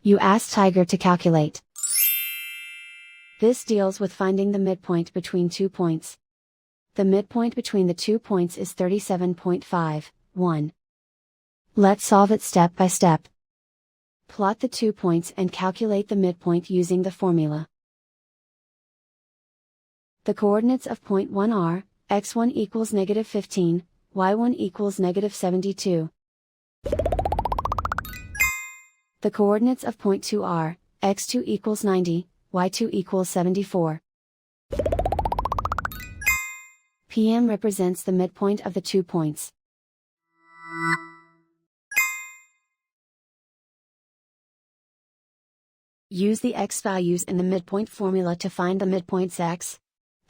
You ask Tiger to calculate. This deals with finding the midpoint between 2 points. The midpoint between the 2 points is 37.51. Let's solve it step by step. Plot the 2 points and calculate the midpoint using the formula. The coordinates of point 1 are, x1 equals -15, y1 equals -72. The coordinates of point 2 are, x2 equals 90, y2 equals 74. PM represents the midpoint of the 2 points. Use the x values in the midpoint formula to find the midpoints x.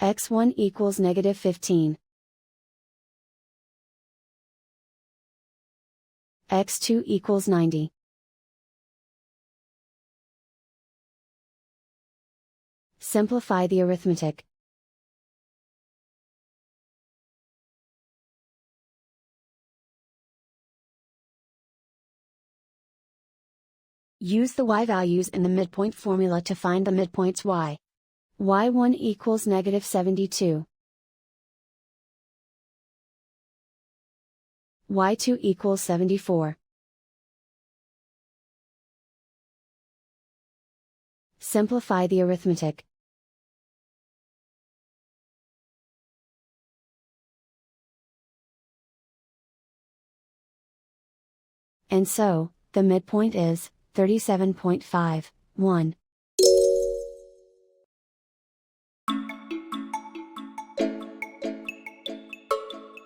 x1 equals -15. x2 equals 90. Simplify the arithmetic. Use the y values in the midpoint formula to find the midpoints y. y1 equals -72. y2 equals 74. Simplify the arithmetic. And so, the midpoint is 37.51.